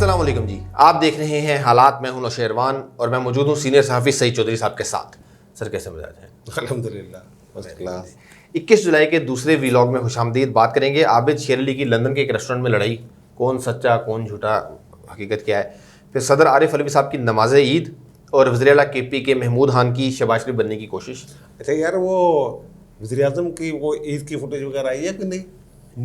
अस्सलाम वालेकुम जी। आप देख रहे हैं हालात। मैं हूं नौशेरवान और मैं मौजूद हूं सीनियर सहाफ़ी सईद चौधरी साहब के साथ। सर कैसे मिजाज हैं? अल्हम्दुलिल्लाह फर्स्ट क्लास। 21 जुलाई के दूसरे व्लॉग में खुशामदीद। बात करेंगे आबिद शेर अली की लंदन के एक रेस्टोरेंट में लड़ाई, कौन सच्चा कौन झूठा, हकीकत क्या है। फिर सदर आरिफ अलवी साहब की नमाज ईद और वज़ीर आला KP के महमूद खान की शहबाज शरीफ बनने की कोशिश। अच्छा यार, वो वज़ीर आज़म की वो ईद की फुटेज वगैरह आई है कि नहीं?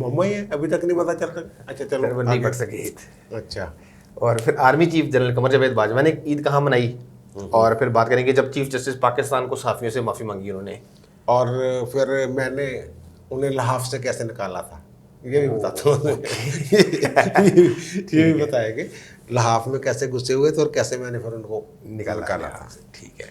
मुंबई है, अभी तक नहीं पता चल रहा। अच्छा चलो फिर वो नहीं आगे। पढ़ सके ईद। अच्छा। और फिर army chief general Qamar Javed Bajwa ने ईद कहाँ मनाई। और फिर बात करेंगे जब चीफ जस्टिस पाकिस्तान को सहाफ़ियों से माफ़ी मांगी उन्होंने। और फिर मैंने उन्हें लहाफ से कैसे निकाला था, ये भी बताता हूँ। ये भी बताएंगे लहाफ में कैसे घुसे हुए थे और कैसे मैंने फिर उनको निकाला था। ठीक है।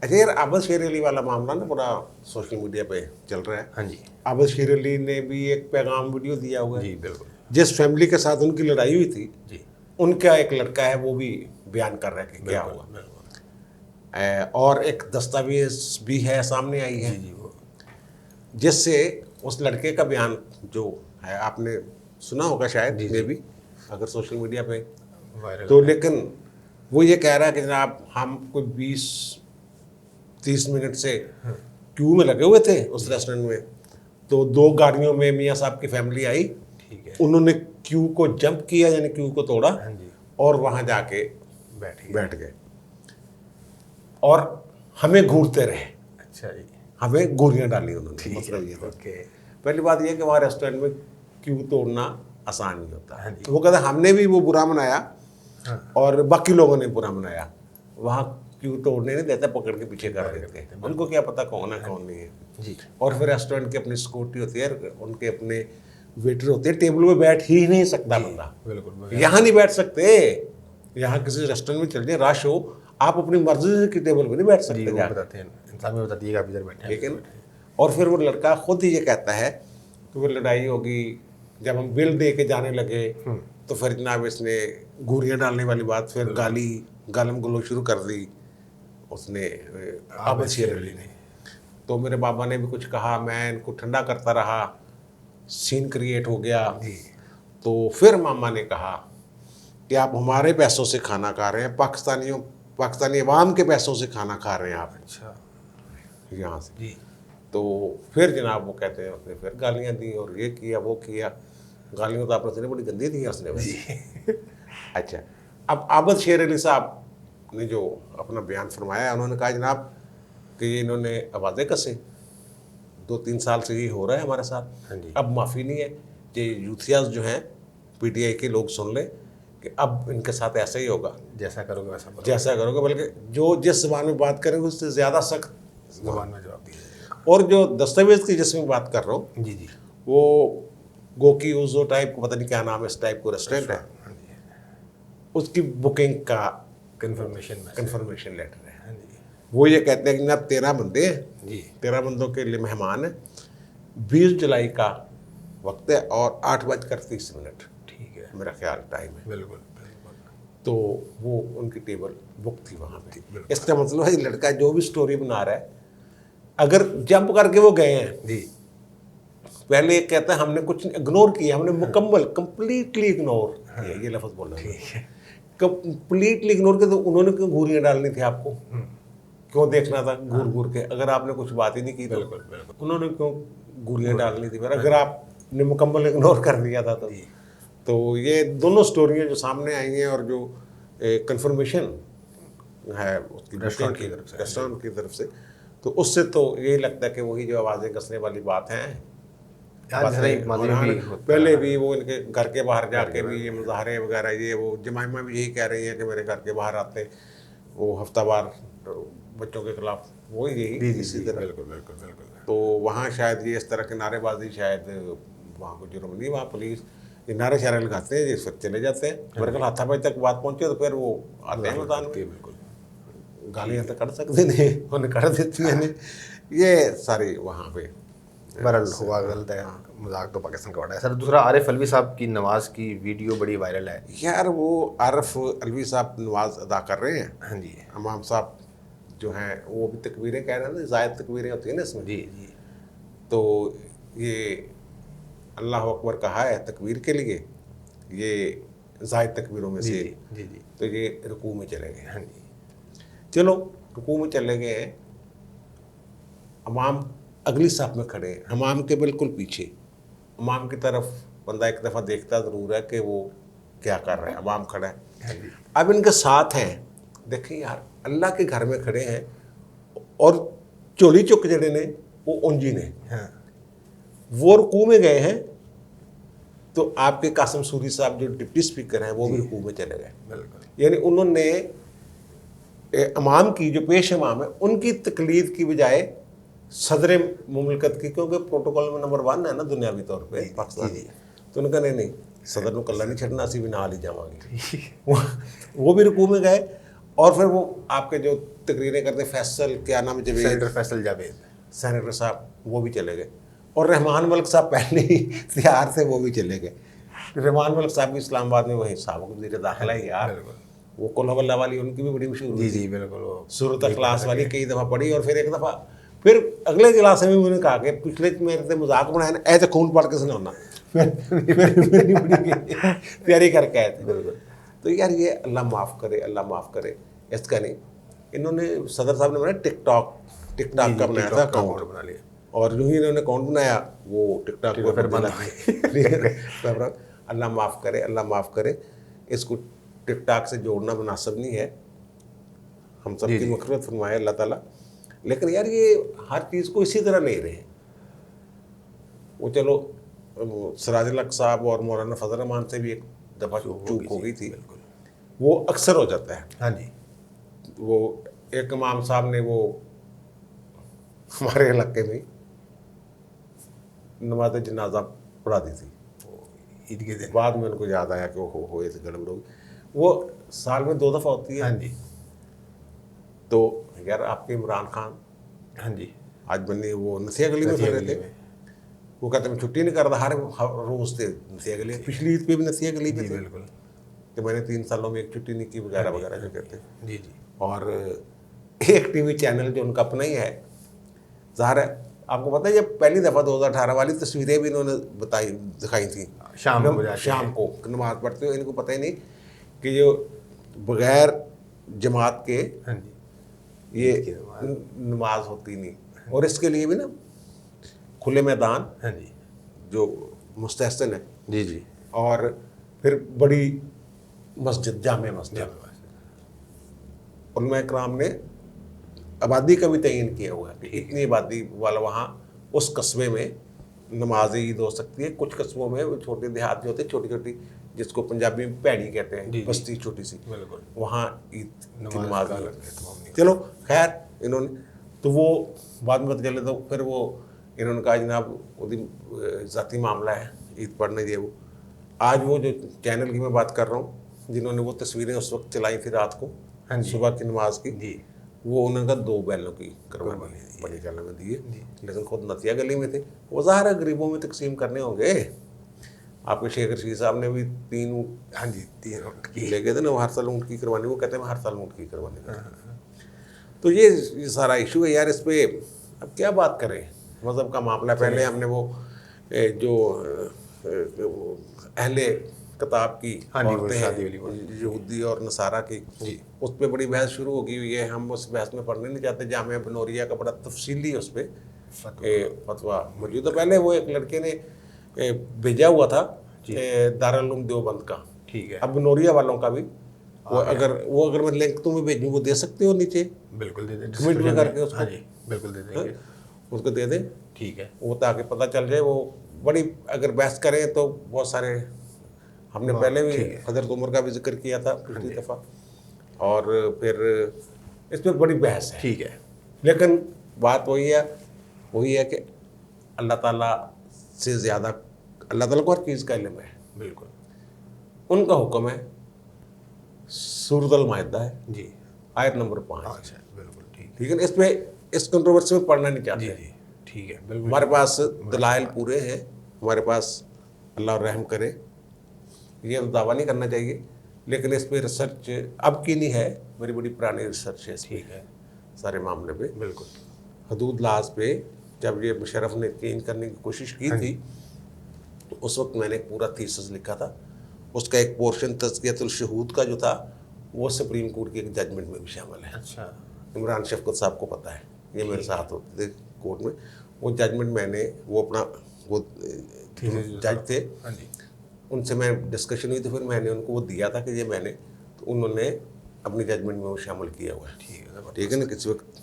अच्छा यार, आबिद शेर अली वाला मामला ना पूरा सोशल मीडिया पे चल रहा है। हाँ जी आबिद शेर अली ने भी एक पैगाम वीडियो दिया हुआ है। जी बिल्कुल जिस फैमिली के साथ उनकी लड़ाई हुई थी, जी उनका एक लड़का है, वो भी बयान कर रहा है कि क्या बिल्कुल, हुआ। बिल्कुल। और एक दस्तावेज भी है, सामने आई है, जी जी वो जिससे उस लड़के का बयान जो है, आपने सुना होगा शायद, जी, मे जी। भी अगर सोशल मीडिया पे। वायरल तो है। लेकिन वो ये कह रहा है कि जनाब हम कोई 20-30 मिनट से क्यू में लगे हुए थे उस रेस्टोरेंट में। तो 2 गाड़ियों में मियाँ साहब की फैमिली आई, ठीक है। उन्होंने क्यू को जंप किया, यानी क्यू को तोड़ा हाँ जी और वहां जाके बैठ गए और हमें घूरते रहे, अच्छा जी हमें गोलियां डाली उन्होंने। मतलब ये था। ओके। पहली बात ये है कि वहाँ रेस्टोरेंट में क्यू तोड़ना आसान नहीं होता। हाँ जी। वो कहते हमने भी वो बुरा मनाया हाँ। और बाकी लोगों ने बुरा मनाया। वहाँ क्यू तोड़ने नहीं देते, पकड़ के पीछे कर देते हैं। उनको क्या पता कौन है कौन नहीं है। जी और फिर रेस्टोरेंट की अपनी सिक्योरिटी होती है, उनके अपने वेटर होते हैं। टेबल पे बैठ ही नहीं सकता बंदा, बिल्कुल। यहाँ नहीं बैठ सकते। यहाँ किसी रेस्टोरेंट में चल जाए, रश हो, आप अपनी मर्जी से की टेबल पे नहीं बैठ जी सकते वो जाके। बताते हैं, इंसान में बताती है आप इधर बैठे ठीक है हैं। ना। और फिर वो लड़का खुद ही ये कहता है कि वो लड़ाई होगी, जब हम बिल दे के जाने लगे तो फिर जनाब इसने घूरियाँ डालने वाली बात, फिर गालम गलोच शुरू कर दी उसने, आबिद शेर अली ने। तो मेरे बाबा ने भी कुछ कहा, मैं इनको ठंडा करता रहा, सीन क्रिएट हो गया। जी तो फिर मामा ने कहा कि आप हमारे पैसों से खाना खा रहे हैं, पाकिस्तानी अवाम के पैसों से खाना खा रहे हैं आप अच्छा यहाँ से। जी तो फिर जनाब वो कहते हैं उसने फिर गालियाँ दी और ये किया वो किया। गालियाँ तो आपने सुनी, बड़ी गंदी दी उसने वैसे। अच्छा, अब आबिद शेर अली साहब ने जो अपना बयान फरमाया, उन्होंने कहा जनाब कि ये इन्होंने आवाज़ें कसे, 2-3 साल से ये हो रहा है हमारे साथ। हाँ जी। अब माफ़ी नहीं है। ये यूथियाज जो हैं, PTI के लोग सुन लें कि अब इनके साथ ऐसा ही होगा, जैसा करोगे वैसा करोगे। जैसा करोगे, बल्कि जो जिस ज़बान में बात करेंगे उससे ज़्यादा सख्त जुबान में जवाब दीजिएगा। और जो दस्तावेज की जिसमें बात कर रहा हूँ, जी जी वो गोकी उजो टाइप को, पता नहीं क्या नाम है, इस टाइप को रेस्टोरेंट है, हाँ जी उसकी बुकिंग का कंफर्मेशन लेटर है। हाँ जी वो ये कहते हैं कि जनाब 13 बंदे हैं, जी 13 बंदों के लिए मेहमान है, 20 जुलाई का वक्त है और 8:30 ठीक है मेरा ख्याल टाइम है। बिल्कुल। तो वो उनकी टेबल बुक थी वहाँ पे। इसका मतलब है ये लड़का जो भी स्टोरी बना रहा है, अगर जंप करके वो गए हैं, जी पहले एक कहता है हमने कुछ इग्नोर किया, हमने मुकम्मल कंप्लीटली इग्नोर किया, ये लफ्ज़ बोल रहे हैं, कंप्लीटली इग्नोर किया। तो उन्होंने क्यों घूरियाँ डालनी थी आपको, क्यों देखना था घूर घूर के, अगर आपने कुछ बात ही नहीं की तो बिल्कुल। उन्होंने क्यों घूरियाँ डालनी थी फिर, अगर आपने मुकम्मल इग्नोर कर दिया था तो ये दोनों स्टोरियाँ जो सामने आई हैं और जो कंफर्मेशन है उसकी रेस्टोरेंट बुकिंग की तरफ से। रेस्टोरेंट की तरफ से, तो उससे तो यही लगता है कि वही जो आवाज़ें कसने वाली बात है। माजी में भी होता पहले है। भी वो इनके घर के बाहर जाके भी ये मुजाहरे वगैरह, ये वो जमाइमा भी यही कह रही है कि मेरे घर के बाहर आते वो हफ्तावार बच्चों के खिलाफ, वो यही इसी तरह। बिल्कुल। तो वहाँ शायद ये इस तरह के नारेबाजी, शायद वहाँ को जुर्म नहीं, वहाँ पुलिस ये नारे शारे लगाते हैं, ये फिर चले जाते हैं। मेरे ख्याल हाथापाई तक बात पहुँचे तो फिर वो आते हैं मैदान में। बिल्कुल गालियाँ तो कर सकते नहीं, उन्हें कर देती हैं ये सारी वहाँ पे। बहरहाल हुआ गलत है, मजाक तो पाकिस्तान का बड़ा है। सर दूसरा आरिफ अलवी साहब की नमाज की वीडियो बड़ी वायरल है। यार वो आरिफ अलवी साहब नमाज अदा कर रहे हैं, हाँ जी इमाम साहब जो हैं वो भी तकबीरें कह रहे हैं ना, ज़ायद तकबीरें होती हैं ना इसमें। जी तो ये अल्लाह अकबर कहा है तकबीर के लिए, ये जायद तकबीरों में जी से। जी जी तो ये रुकू में चले गए। हाँ जी चलो रुकू में चले गए हैं, इमाम अगली साफ में खड़े हैं, इमाम के बिल्कुल पीछे। इमाम की तरफ बंदा एक दफ़ा देखता ज़रूर है कि वो क्या कर रहा है, इमाम खड़ा है। हाँ जी अब इनके साथ हैं, देखिए यार अल्लाह के घर में खड़े हैं और चोली चुक जड़े ने वो उंजी ने हाँ वो रुकू में गए हैं, तो आपके कासिम सूरी साहब जो डिप्टी स्पीकर हैं वो भी रुकू में चले गए। बिल्कुल यानी उन्होंने इमाम की, जो पेश इमाम है, उनकी तकलीद की बजाय सदर मुमलकत की, क्योंकि प्रोटोकॉल में नंबर 1 है ना दुनियावी तौर पे पाकिस्तान। तो उन्होंने कहा नहीं सदर को कल्ला नहीं छड़ना, असी भी नाल ही जावांगे। वो भी रुकू में गए और फिर वो आपके जो तकरीरें करते फैसल, क्या नाम है, सेनेटर फैसल जावेद सेनेटर साहब, वो भी चले गए। और रहमान मलिक साहब पहले ही तैयार थे, वो भी चले गए। रहमान मलिक साहब भी इस्लामाबाद में वही साहब को वज़ीर दाखिला ही यार, बिल्कुल वो कुल हवल्ला वाली उनकी भी बड़ी मशहूर जी थी। जी बिल्कुल वो सूरत अखलास वाली कई दफ़ा पढ़ी, और फिर एक दफ़ा फिर अगले इजलास में उन्होंने कहा कि पिछले मेरे से मजाक बनाया ना, ऐसे खून पढ़ के सुनाना। प्यारी करके आए थे। तो यार ये अल्लाह माफ़ करे, अल्लाह माफ़ करे, इसका नहीं। इन्होंने सदर साहब ने बनाया टिकटॉक का बनाया था अकाउंट बना लिया और जो ही इन्होंने अकाउंट बनाया वो टिकटॉक को फिर बंद अल्लाह माफ़ करे, अल्लाह माफ़ करे। इसको टिकटॉक से जोड़ना मुनासिब नहीं है, हम सब की मग़फ़िरत फरमाए अल्लाह ताला। लेकिन यार ये हर चीज़ को इसी तरह ले रहे हैं। वो चलो सिराजुल हक साहब और मौलाना फजल रहमान से भी एक दफ़ा चूक हो गई थी, वो अक्सर हो जाता है। हाँ जी वो एक इमाम साहब ने वो हमारे इलाके में नमाज जनाजा पढ़ा दी थी ईद के दिन। बाद में उनको याद आया कि हो ये तो गड़बड़ होगी। वो साल में 2 दफ़ा होती है। हाँ जी तो यार आपके इमरान खान हाँ जी आज बनी वो नसिया गली में फिर रहे थे, वो कहते मैं छुट्टी नहीं कर रहा, हर रोज़ थे नसिया गली। पिछली ईद पे भी नसिया गली में थे बिल्कुल कि मैंने 3 सालों में एक छुट्टी नहीं की वगैरह वगैरह जो कहते हैं। जी जी और एक टीवी चैनल जो उनका अपना ही है, ज़ाहिर है आपको पता है जब पहली दफ़ा 2018 वाली तस्वीरें भी इन्होंने दिखाई थी शाम को नमाज पढ़ते हुए, इनको पता ही नहीं कि जो बग़ैर जमात के हाँ जी ये नमाज होती नहीं। और इसके लिए भी ना खुले मैदान हाँ जी जो मुस्तहसन है जी जी और फिर बड़ी मस्जिद, जामे मस्जिद, उलमा इकराम ने आबादी का भी तयन किया हुआ है कि इतनी आबादी वाला वहाँ उस कस्बे में नमाज ईद हो सकती है। कुछ कस्बों में वो छोटे देहात जो होते हैं, छोटी छोटी, जिसको पंजाबी में पैड़ी कहते हैं, बस्ती छोटी सी, वहाँ ईद की नमाज नहीं। चलो खैर इन्होंने तो वो बाद में पता चले तो फिर वो इन्होंने कहा जनाब वो ज़ाती मामला है, ईद पढ़ने दिए। वो आज वो जो चैनल की मैं बात कर रहा हूँ, जिन्होंने वो तस्वीरें उस वक्त चलाई थी रात को सुबह की नमाज की, वो उन्होंने 2 बैलों की कुर्बानी बड़ी चैनल में दी है, लेकिन खुद नतिया गली में थे। वो ज़ाहिर है गरीबों में तकसीम करने होंगे। आपके शेख रशीद साहब ने भी 3 हाँ जी 3 ले गए थे ना, वो हर साल ऊँट की कुर्बानी, वो कहते हैं मैं हर साल ऊँट की कुर्बानी करता हूँ। तो ये सारा इशू है यार। इस पर अब क्या बात करें, मज़हब का मामला। पहले हमने वो जो अहले किताब की औरतें हैं यहूदी और नसारा की, उस पर बड़ी बहस शुरू हो गई हुई है। हम उस बहस में पढ़ने नहीं चाहते। जामिया बनौरिया का बड़ा तफसीली उस पर फतवा मौजूद है। पहले वो एक लड़के ने भेजा हुआ था दारुल उलूम देवबंद का, ठीक है। अब बनौरिया वालों का भी वो अगर मैं लिंक तुम्हें भेजूँ वो दे सकते हो नीचे, बिल्कुल दे दें कमेंट में करके उसको। हाँ जी बिल्कुल दे देंगे, उसको दे दें, ठीक है। वो ताकि पता चल जाए। वो बड़ी अगर बहस करें तो बहुत सारे, हमने पहले भी हज़रत उमर का भी जिक्र किया था पिछली दफ़ा, और फिर इस पर बड़ी बहस है, ठीक है। लेकिन बात वही है कि अल्लाह ताला से ज़्यादा अल्लाह ताला को हर चीज़ का इल्म है। बिल्कुल उनका हुक्म है, सूरत अल-माइदा है जी, आयत नंबर 5। अच्छा बिल्कुल ठीक है। इस पे इस कंट्रोवर्सी में पढ़ना नहीं चाहते। जी ठीक है बिल्कुल। हमारे पास दलाइल पूरे हैं, हमारे पास, अल्लाह रहम करे, ये दावा नहीं करना चाहिए, लेकिन इस पे रिसर्च अब की नहीं है, मेरी बड़ी पुरानी रिसर्च है। ठीक है। सारे मामले पे बिल्कुल। हदूद लाज पे जब ये मुशर्रफ ने चेंज करने की कोशिश की थी, तो उस वक्त मैंने एक पूरा थीसिस लिखा था उसका एक पोर्शन तज़कियतुल शुहूद का जो था वो सुप्रीम कोर्ट के एक जजमेंट में भी शामिल है। अच्छा। इमरान शफकत साहब को पता है, ये मेरे साथ होते थे कोर्ट में। वो जजमेंट मैंने वो अपना वो जज थे, हाँ जी। उनसे मैं डिस्कशन हुई तो फिर मैंने उनको वो दिया था कि ये मैंने, तो उन्होंने अपनी जजमेंट में वो शामिल किया हुआ है। ठीक है ना, किसी वक्त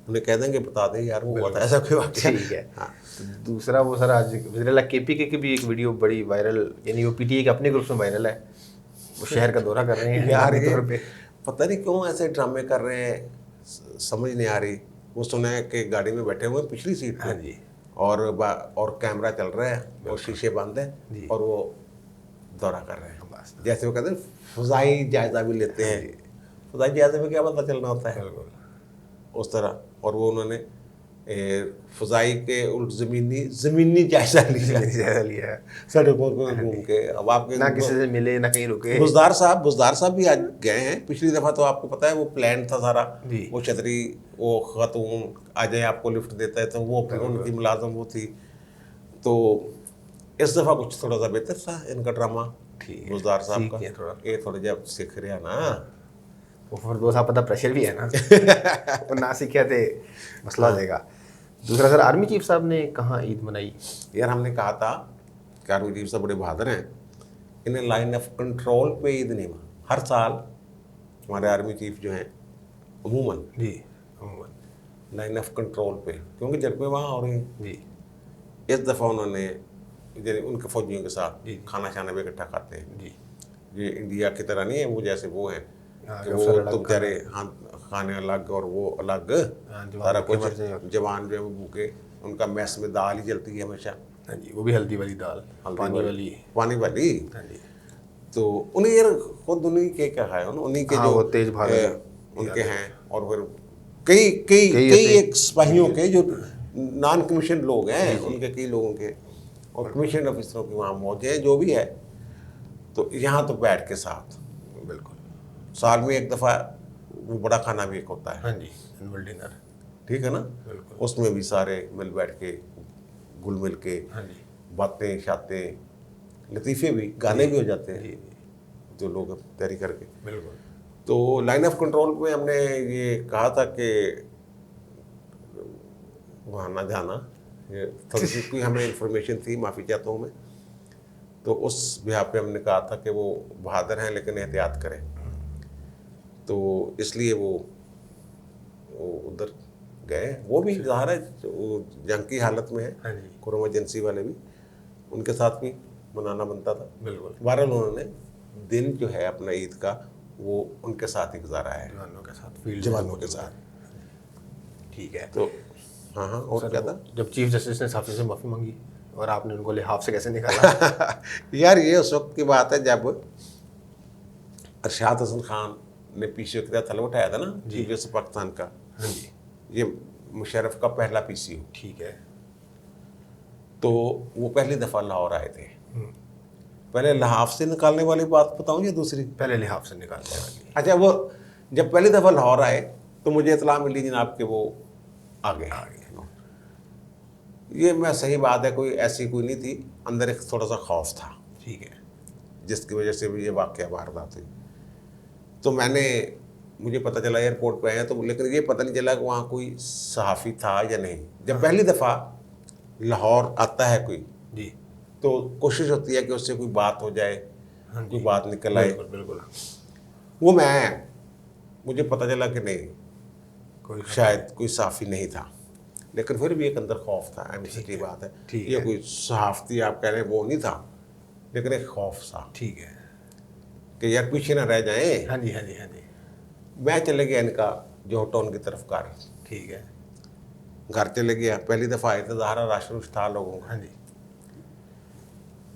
उन्हें कह देंगे बता दें यार वो हुआ था ऐसा कोई वाक़या। ठीक है। हाँ। तो दूसरा वो सर आज वज़ीर KPK की भी एक वीडियो बड़ी वायरल, यानी वो PTI के अपने ग्रुप्स में वायरल है, वो शहर का दौरा कर रहे हैं यार आमतौर ये पे। पता नहीं क्यों ऐसे ड्रामे कर रहे हैं, समझ नहीं आ रही। वो सुना है कि गाड़ी में बैठे हुए हैं पिछली सीट पे, हाँ जी। और कैमरा चल रहा है और शीशे बंद जी। है और वो दौरा कर रहे हैं। बस। जैसे वो कहते हैं फ़ज़ाई जायज़ा भी लेते हैं, फ़ज़ाई जायज़े में क्या पता चलना होता है, बिल्कुल। उस तरह। और वो उन्होंने फ़ज़ाई के उल्ट ज़मीनी जायज़ा लिया, ज़्यादा लिया है, सड़कों पर घूम के। अब आपके ना किसी से मिले ना कहीं रुके। बुज़दार साहब भी आज गए हैं। पिछली दफ़ा तो आपको पता है वो प्लान था सारा, जी। वो छतरी, वो ख़ातून आ जाए आपको लिफ्ट देता है, तो वो फिर उनकी मुलाजम वो थी। तो इस दफ़ा कुछ थोड़ा सा बेहतर था इनका ड्रामा, ठीक है, बुज़दार साहब सीख का। गए थोड़ा। ये थोड़ा जब सीख रहा ना, वो फिर दो साहब पता प्रेशर भी है ना वो ना सीखे थे मसला हो जाएगा। दूसरा सर, आर्मी चीफ साहब ने कहाँ ईद मनाई? यार हमने कहा था कि आर्मी चीफ साहब बड़े बहादुर हैं, इन्हें लाइन ऑफ कंट्रोल पे ईद नहीं मना। हर साल हमारे आर्मी चीफ जो हैं अमूमन जी, अमूमन लाइन ऑफ कंट्रोल पे, क्योंकि जब वहाँ हो रही हैं। जी इस दफ़ा उन्होंने उनके फौजियों के साथ जी। खाना शाना भी इकट्ठा खाते हैं। जी। ये इंडिया की तरह नहीं है, वो जैसे वो हैं हाँ, कि कि वो अफसर अलग तो बेचारे खाने अलग और वो अलग, हाँ, जवान सारा भूखे कुछ। मर जाएं। जवान जो है वो भूखे, उनका मैस में दाल ही जलती है हमेशा, हाँ जी, वो भी हल्दी वाली दाल, पानी वाली। पानी वाली। हाँ जी। तो उन्हें यार खुद उन्हीं के क्या है, उन्हीं के हाँ, जो वो तेज भारत उनके हैं। और फिर कई कई कई कई ऐसे- एक सिपाहियों के जो नॉन कमीशन लोग हैं, उनके कई लोगों के, और कमीशन ऑफिसरों की वहाँ मौज है, जो भी है। तो यहाँ तो बैठ के साथ बिल्कुल। साल में एक दफ़ा वो बड़ा खाना भी एक होता है, हाँ जी, एनुअल डिनर। ठीक है ना, बिल्कुल। उसमें भी सारे मिल बैठ के घुल मिल के हाँ जी। बातें शातें, लतीफ़े भी, गाने भी हो जाते हैं, जी जो लोग तैयारी करके। बिल्कुल। तो लाइन ऑफ कंट्रोल में हमने ये कहा था कि वहाँ ना जाना, ये थोड़ी सी कोई हमें इंफॉर्मेशन थी, माफ़ी चाहता हूँ मैं। तो उस बिहार पे हमने कहा था कि वो बहादुर हैं लेकिन एहतियात करें, तो इसलिए वो उधर गए। वो भी ज़ाहिर है वो जंग की हालत में है, हाँ जी। कोरोना एजेंसी वाले भी, उनके साथ भी मनाना बनता था। बिल्कुल। बहरहाल उन्होंने दिन जो है अपना ईद का वो उनके साथ ही गुजारा है, जवानों के साथ, फील्ड जवानों के साथ। ठीक है। तो हाँ हाँ, और सर, क्या था? जब चीफ जस्टिस ने साफी से माफ़ी मांगी और आपने उनको लिहाफ से कैसे निकाला? यार ये उस वक्त की बात है जब अरशाद हसन खान ने पीसीओ के तहत तलब उठाया था ना, चीफ जस्टिस पाकिस्तान का। हाँ जी। ये मुशर्रफ का पहला पीसीओ, ठीक है। तो वो पहली दफ़ा लाहौर आए थे। पहले लिहाफ से निकालने वाली बात बताऊँ या दूसरी? पहले लिहाफ से निकालने वाली। अच्छा, वो जब पहली दफ़ा लाहौर आए तो मुझे इतला मिली जनाब के वो आ गए। ये मैं सही बात है, कोई ऐसी कोई नहीं थी, अंदर एक थोड़ा सा खौफ था, ठीक है। जिसकी वजह से भी ये वाक़या वारदात हुई। तो मुझे पता चला एयरपोर्ट पे आया तो, लेकिन ये पता नहीं चला कि वहाँ कोई सहाफ़ी था या नहीं। जब पहली दफ़ा लाहौर आता है कोई, जी। तो कोशिश होती है कि उससे कोई बात हो जाए, हाँ कोई बात निकल आए। बिल्कुल बिल्कुल। वो मुझे पता चला कि नहीं, कोई शायद कोई सहाफ़ी नहीं था, लेकिन फिर भी एक अंदर खौफ था। ऐसी सच्ची बात है, ठीक ये है। कोई सहाफ़ती आप कह रहे हैं वो नहीं था, लेकिन एक खौफ था ठीक है। कि यार पीछे ना रह जाएं। हाँ जी हाँ जी हाँ जी। मैं चले गया इनका जो टाउन की तरफ ठीक है। घर चले गया। पहली दफ़ा आए थे, ज़ाहिर राशन था लोगों का। हाँ जी।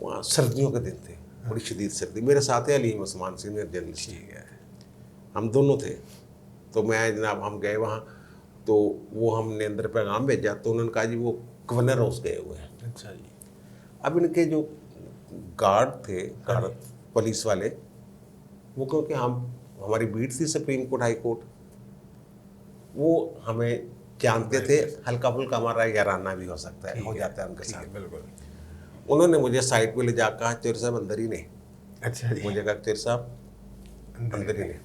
वहाँ सर्दियों के दिन थे, बड़ी शदीद सर्दी। मेरे साथ है अलीम उस्मान सीनियर जर्नलिस्ट, ठीक है। हम दोनों थे। तो मैं जनाब हम गए वहाँ, तो वो हमने अंदर पैगाम भेजा, तो उन्होंने कहा जी वो गवर्नर हाउस गए हुए हैं। अच्छा जी। अब इनके जो गार्ड थे, गार्ड पुलिस वाले, वो क्योंकि हमारी बीट थी सुप्रीम कोर्ट हाई कोर्ट, वो हमें जानते थे, हल्का फुल्का हमारा याराना भी हो सकता है, हो जाता है उनके साथ। बिल्कुल। उन्होंने मुझे साइड पे ले जा कहा चोर साहब अंदर ही नहीं, अच्छा जी। मुझे कहा तेरे साहब अंदर ही नहीं।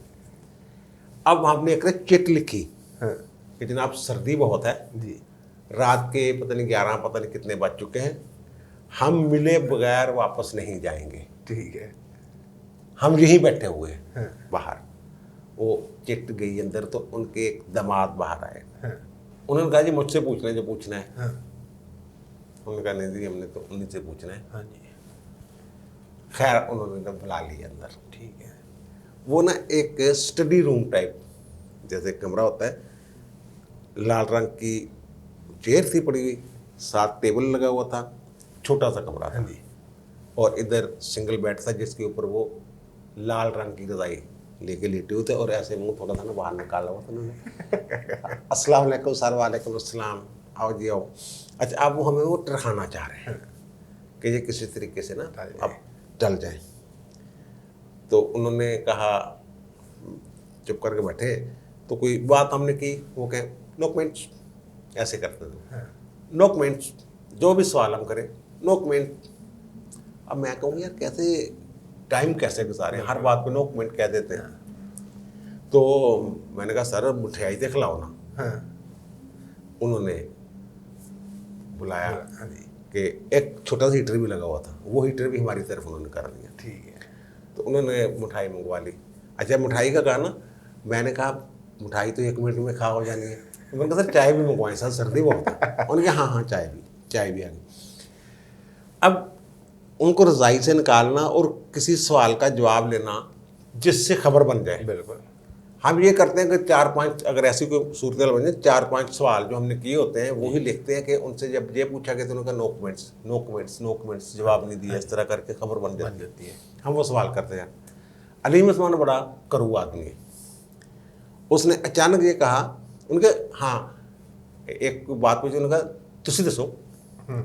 अब हमने एक चिट लिखी हाँ कि जनाब सर्दी बहुत है, जी। रात के पता नहीं 11 पता नहीं कितने बज चुके हैं, हम मिले बगैर वापस नहीं जाएंगे, ठीक है। हम यहीं बैठे हुए हैं हाँ बाहर। वो चिट गई अंदर तो उनके एक दामाद बाहर आए। हाँ उन्होंने कहा जी मुझसे पूछना है जो पूछना है। हाँ उन्होंने कहा नहीं जी हमने तो उन्हीं से पूछना है। हाँ जी। खैर उन्होंने तो बुला लिया अंदर। ठीक है। वो ना एक स्टडी रूम टाइप जैसे कमरा होता है, लाल रंग की चेयर थी पड़ी हुई, साथ टेबल लगा हुआ था, छोटा सा कमरा हाँ था, जी। और इधर सिंगल बेड था जिसके ऊपर वो लाल रंग की रजाई लेके लेटे हुए थे और ऐसे मुंह थोड़ा सा ना बाहर निकाला हुआ था उन्होंने। अस्सलाम वालेकुम सर। वालेकुम अस्सलाम, आओ जी आओ। अच्छा अब वो हमें वो टरखाना चाह रहे हैं कि ये किसी तरीके से ना अब टल जाए। तो उन्होंने कहा, चुप करके बैठे, तो कोई बात हमने की, वो कहे नो कमेंट्स, ऐसे करते थे, नो कमेंट्स, जो भी सवाल हम करें नो कमेंट। अब मैं कहूँ यार कैसे टाइम कैसे गुजारें, हर बात पे नो कमेंट कह देते हैं। तो मैंने कहा सर मिठाई तो खिलाओ ना। हाँ उन्होंने बुलाया हाँ जी। कि एक छोटा सा हीटर भी लगा हुआ था, वो हीटर भी हमारी तरफ उन्होंने कर दिया। ठीक है। तो उन्होंने मिठाई मंगवा ली। अच्छा मिठाई का कहा ना, मैंने कहा मिठाई तो 1 मिनट में खा हो जानी है। तो मैंने कहा सर चाय भी मंगवाएं सर, सर्दी बहुत है। उन्होंने कहा हाँ हाँ चाय भी आ गई। अब उनको रजाई से निकालना और किसी सवाल का जवाब लेना जिससे खबर बन जाए, बिल्कुल। हम ये करते हैं कि 4-5 अगर ऐसी कोई सूरत बन जाए, 4-5 सवाल जो हमने किए होते हैं वो ही लिखते हैं कि उनसे जब ये पूछा गया तो उन्होंने कहा no comments, no comments, no comments, जवाब नहीं दिया, इस तरह करके खबर बन जाती है। हम वो सवाल करते हैं। अलीम उस्मान बड़ा करू आदमी है, उसने अचानक ये कहा, उनके हाँ एक बात पूछी, उन्होंने कहा तुसी दसो,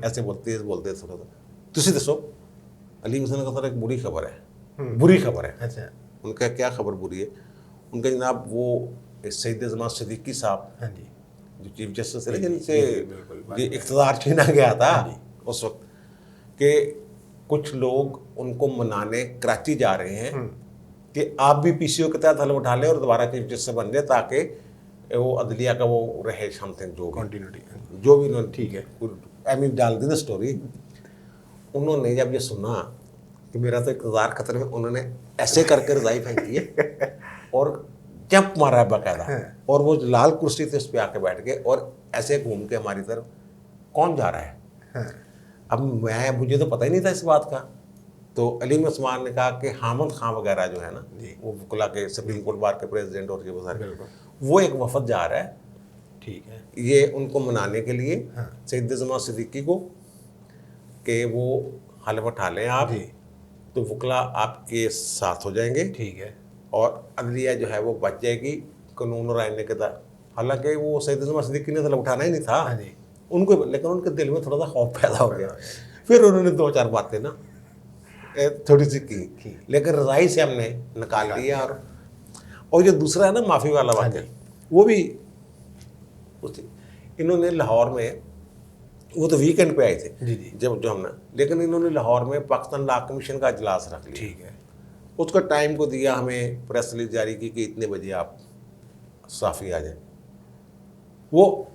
ऐसे बोलते थोड़ा सा, तुसी दसो। अलीम उस्मान का सर एक बुरी खबर है, बुरी खबर है। अच्छा। उनका क्या खबर बुरी है? उनका जनाब वो सैयद जमाल सिद्दीकी साहब हाँ जी। जो चीफ जस्टिस है, जी, जिनसे जी, बिल्कुल। ये इख्तियार छीना गया था हाँ जी। उस वक्त, कि कुछ लोग उनको मनाने कराची जा रहे हैं कि आप भी पीसीओ के तहत हल उठा लें और दोबारा चीफ जस्टिस बन जाए, ताकि वो अदलिया का वो रहे समथिंग जो भी कंटिन्यूटी। जो भी उन्होंने, ठीक है। आई मीन डाल दी ना स्टोरी। उन्होंने जब ये सुना कि मेरा तो इक़्तिदार खतरे में, उन्होंने ऐसे करके रजाई फेंकी है और जंप मारा है बाकायदा, और वो लाल कुर्सी थी उस पर आके बैठ गए और ऐसे घूम के हमारी तरफ, कौन जा रहा है? अब मुझे तो पता ही नहीं था इस बात का। तो अलीम उस्मान ने कहा कि हामिद खान वगैरह जो है ना, वो वकला के सुप्रीम कोर्ट बार के प्रेसिडेंट और ये सारे, वो एक वफद जा रहा है, ठीक है, ये उनको मनाने के लिए सैयद जमाल सिद्दीकी को, कि वो हलफ उठा लें आप, तो वकला आपके साथ हो जाएंगे, ठीक है, और अदलिया जो है वो बच जाएगी कानून और आईने के तहत। हालांकि वो सैयद जमाल सिद्दीकी ने हलफ उठाना ही नहीं था उनको, लेकिन उनके दिल में थोड़ा सा खौफ पैदा हो गया। फिर उन्होंने 2-4 बातें ना थोड़ी सी की, लेकिन रजाई से हमने निकाल लिया। और जो दूसरा है ना माफ़ी वाला वाक़या, वो भी इन्होंने लाहौर में, वो तो वीकेंड पे आए थे जी जी, जब जो हमने, लेकिन इन्होंने लाहौर में पाकिस्तान लॉ कमीशन का इजलास रख लिया। ठीक है, उसका टाइम को दिया, हमें प्रेस रिलीज जारी की कि इतने बजे आप साफ़ी आ जाए। वो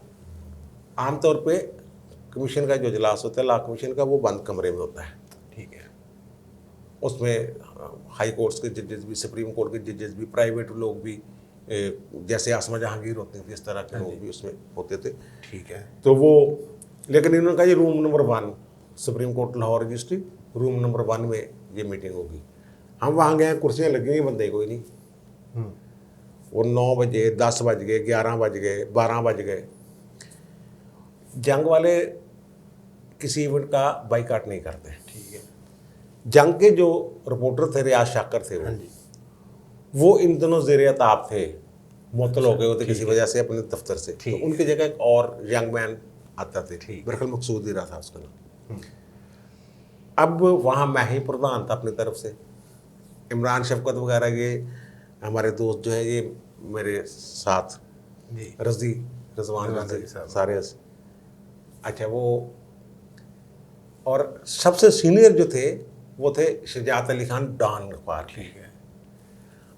आमतौर पे कमीशन का जो इजलास होता है लॉ कमीशन का, वो बंद कमरे में होता है, ठीक है, उसमें हाई कोर्ट्स के जजेस भी, सुप्रीम कोर्ट के जजेस भी, प्राइवेट लोग भी, जैसे आसमा जहांगीर होते थे इस तरह के लोग भी उसमें होते थे। ठीक है, तो वो, लेकिन इन्होंने कहा ये room number 1 supreme court Lahore registry, room number 1 में ये मीटिंग होगी। हम वहाँ गए, कुर्सियाँ लगी हुई, बंदे कोई नहीं। वो 9 बजे, 10 बज गए, 11 बज गए, 12 बज गए। जंग वाले किसी इवेंट का बाइकाट नहीं करते। ठीक है, जंग के जो रिपोर्टर थे, रियाज शाकर थे, वो इन दिनों ज़ेरे ताब थे, मुअत्तल हो गए होते किसी वजह से अपने दफ्तर से, तो उनकी जगह एक और यंग मैन आता थे, बिल्कुल मकसूद ही रहा था उसका नाम। अब वहाँ मैं ही प्रधान था अपनी तरफ से, इमरान शफकत वगैरह, ये हमारे दोस्त जो है, ये मेरे साथ रिजवान सारे। अच्छा वो, और सबसे सीनियर जो थे वो थे शुजात अली खान डॉन अखबार। ठीक है।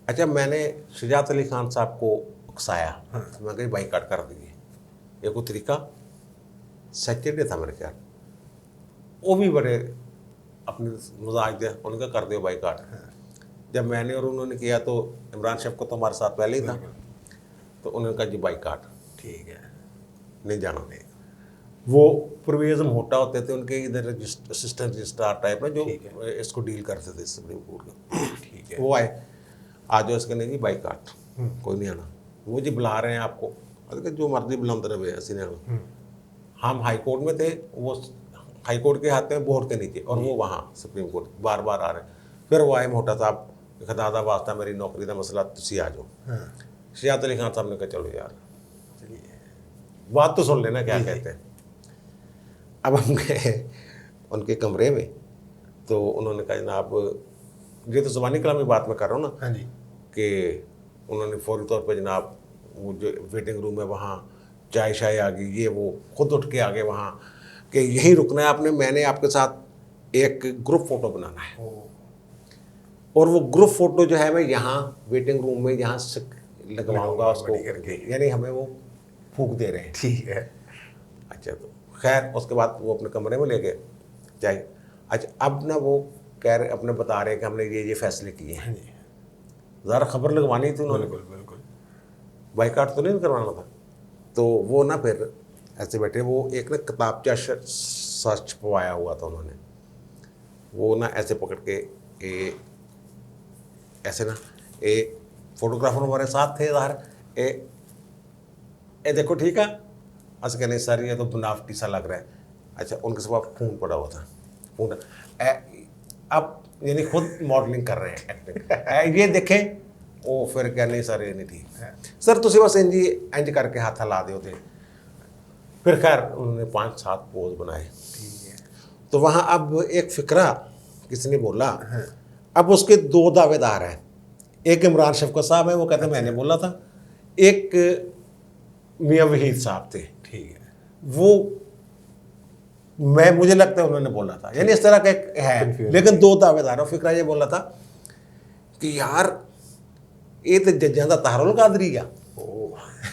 अच्छा, मैंने शुजात अली खान साहब को उकसाया, तो मैं कही बाइकाट कर दिए। एक वो तरीका सैटरडे था मेरे ख्याल, वो भी बड़े अपने मजाज थे, उनका कर दिया बाइकाट। जब मैंने और उन्होंने किया तो इमरान शेफ को तो हमारे साथ पहले ही था, तो उन्होंने कहा जी बाइकाट, ठीक है। नहीं जाना। नहीं, वो परवेज मोटा होते थे, उनके इधर असिस्टेंट रजिस्ट्रार टाइप में जो इसको डील करते थे सुप्रीम कोर्ट का। ठीक है। वो आए, आज इसके नहीं जी बाइकाट, कोई नहीं आना। वो जी बुला रहे हैं आपको, अरे जो मर्जी बुलाते रहे ऐसे नहीं। हम हाई कोर्ट में थे, वो हाई कोर्ट के हाथ में बोर्ड के नीचे, और वो वहाँ सुप्रीम कोर्ट बार बार आ रहे हैं। फिर वो आए मोटा साहब, दादा वास्ता मेरी नौकरी का मसला, तुसी आ जाओ। शुजात अली खान साहब ने कहा चलो यार, चलिए, बात तो सुन लेना क्या कहते हैं। अब हम गए उनके कमरे में, तो उन्होंने कहा जनाब, ये तो ज़बानी कलामी बात मैं कर रहा हूँ ना, हाँ जी, कि उन्होंने फौरी तौर पे जनाब वो जो वेटिंग रूम है वहाँ चाय शाय आ गई, ये वो खुद उठ के आ गए वहाँ कि यहीं रुकना है आपने, मैंने आपके साथ एक ग्रुप फोटो बनाना है, और वो ग्रुप फोटो जो है मैं यहाँ वेटिंग रूम में यहाँ से लगवाऊंगा उसको, यानी हमें वो फूंक दे रहे हैं। ठीक है। अच्छा, तो खैर उसके बाद वो अपने कमरे में ले गए चाय। अच्छा, अब ना वो कह रहे, अपने बता रहे हैं कि हमने ये फैसले किए हैं। ज़रा खबर लगवानी थी उन्होंने, बिल्कुल बिल्कुल। बाइकाट तो नहीं करवाना था। तो वो ना फिर ऐसे बैठे, वो एक ना किताबचा सच छपवाया हुआ था उन्होंने, वो ना ऐसे पकड़ के ऐसे ना, फोटोग्राफर हमारे साथ थे ज़ाहिर, ए देखो ठीक है, असं कहने सर ये तो बनावटी सा लग रहा है। अच्छा, उनके सिवा खून पड़ा हुआ था, खून। अब यानी खुद मॉडलिंग कर रहे हैं, एक्टिंग। ये देखें, वो फिर क्या, नहीं सर ये नहीं ठीक सर, तुम बस इंज करके हाथ हिला दो थे। फिर खैर उन्होंने 5-7 पोज बनाए। ठीक है। तो वहाँ अब एक फिक्रा किसी ने बोला, अब उसके 2 दावेदार हैं, एक इमरान शफकत साहब है, वो कहते हैं मैंने बोला था, एक मियाँ वहीद साहब थे, ठीक है। वो मुझे लगता है उन्होंने बोला था, यानी इस तरह का एक है, लेकिन 2 दावेदार। और फिक्रा ये बोला था कि यार ये तो जज्जां दा तारुल कादरी है।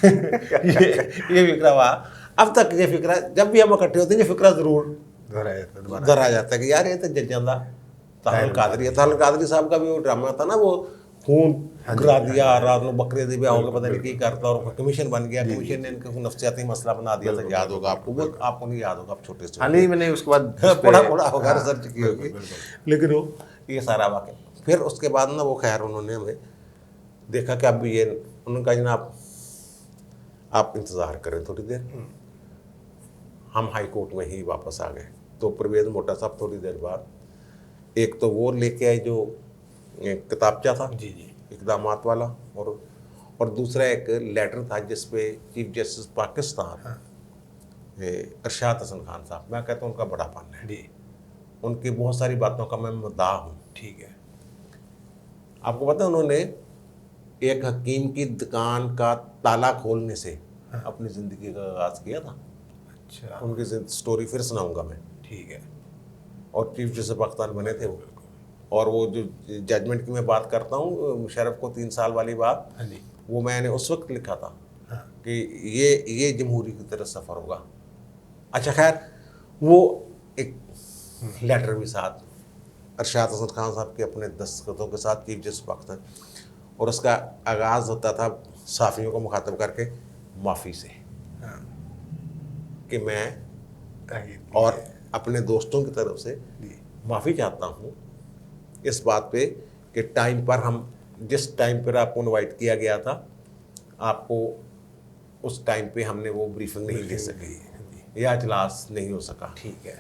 ये फिक्रा हुआ। अब तक ये फिक्रा जब भी हम इकट्ठे होते हैं, ये फिक्रा जरूर दोहराया जाता है कि यार ये तो जज्जां दा तारुल कादरी है। तारुल कादरी साहब का भी वो ड्रामा था ना, वो खून गिरा दिया, रात में बकरे दे ब्याह होगा, पता नहीं क्या करता, और कमीशन बन गया, कमीशन ने इनको नफ्सियाती मसला बना दिया था। याद होगा आपको, वो आपको नहीं याद होगा, आप छोटे से। हाँ नहीं, मैंने उसके बाद पढ़ा होगा, रिसर्च की होगी, लेकिन वो ये सारा वाक़या। फिर उसके बाद ना वो खैर उन्होंने हमें देखा कि अब ये, उन्होंने कहा जनाब आप इंतज़ार करें थोड़ी देर। हम हाई कोर्ट में ही वापस आ गए। तो परवेज़ मोटा साहब थोड़ी देर बाद एक तो वो लेके आए जो किताबचा था, जी जी, इकदामात वाला, और दूसरा एक लेटर था जिस पे चीफ जस्टिस पाकिस्तान अरशाद हसन खान साहब, मैं कहता हूँ उनका बड़ा फन है जी, उनकी बहुत सारी बातों का मैं मुद्दा हूँ। ठीक है। आपको पता है उन्होंने एक हकीम की दुकान का ताला खोलने से अपनी ज़िंदगी का आगाज़ किया था। अच्छा, उनकी स्टोरी फिर सुनाऊंगा मैं। ठीक है। और चीफ जस्टिस पाकिस्तान बने थे वो। और वो जो जजमेंट की मैं बात करता हूँ, मुशर्रफ को 3 साल वाली बात, हाँ जी, वो मैंने उस वक्त लिखा था हाँ, कि ये जमहूरी की तरफ सफ़र होगा। अच्छा खैर, वो एक लेटर भी साथ अरशाद हसन खान साहब के अपने दस्तखतों के साथ चीफ जस्टिस पाकिस्तान, और उसका आगाज़ होता था साफ़ियों को मुखातब करके माफ़ी से, हाँ, कि मैं ताकीद और अपने दोस्तों की तरफ से जी, माफ़ी चाहता हूँ इस बात पे कि टाइम पर हम, जिस टाइम पर आपको इनवाइट किया गया था, आपको उस टाइम पे हमने वो ब्रीफिंग नहीं दे सके या इजलास नहीं हो सका। ठीक है।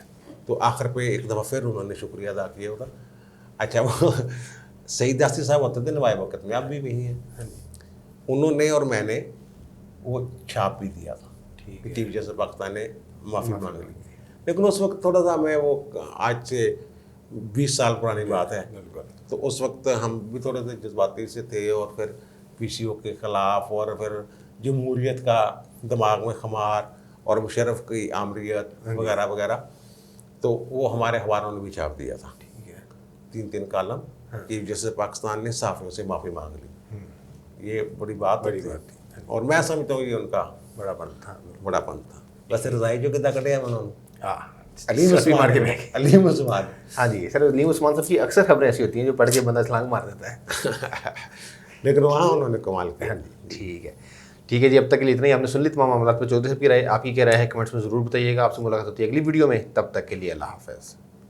तो आखिर पे एक दफ़ा फिर उन्होंने शुक्रिया अदा किया होगा। अच्छा, वो सईद यासी साहब होते थे नवाब वक्त में, आप भी वही हैं, हाँ जी, उन्होंने और मैंने वो छाप भी दिया था, ठीक है। चीफ जस्टिस पाकिस्तान ने माफ़ी मांग ली। लेकिन उस वक्त थोड़ा सा मैं वो, आज से 20 साल पुरानी बात है, बिल्कुल, तो उस वक्त हम भी थोड़े से जज्बाती से थे, और फिर पीसीओ के ख़िलाफ़, और फिर जमहूरियत का दिमाग में खमार, और मुशर्रफ की आमरीत वगैरह वगैरह, तो वो हमारे अखबारों ने भी छाप दिया था। ठीक है। 3-3 कालम कि जैसे पाकिस्तान ने साफियों से माफ़ी मांग ली। ये बड़ी बात थी और मैं समझता हूँ ये उनका बड़ापन था। वैसे रज़ाई जो कितना कटे हैं उन्होंने अलीम उस्मान। हाँ जी सर, अलीम उस्मान साहब की अक्सर खबरें ऐसी होती हैं जो पढ़ के बंदा छलांग मार देता है। लेकिन वहाँ उन्होंने कमाल किया। हाँ जी, ठीक है जी, अब तक के लिए इतना ही। आपने सुन ली तमाम मामला पर चौधरी साहब की राय, आपकी क्या राय है कमेंट्स में ज़रूर बताइएगा। आपसे मुलाकात होती है अगली वीडियो में, तब तक के लिए अल्लाह हाफ़िज़।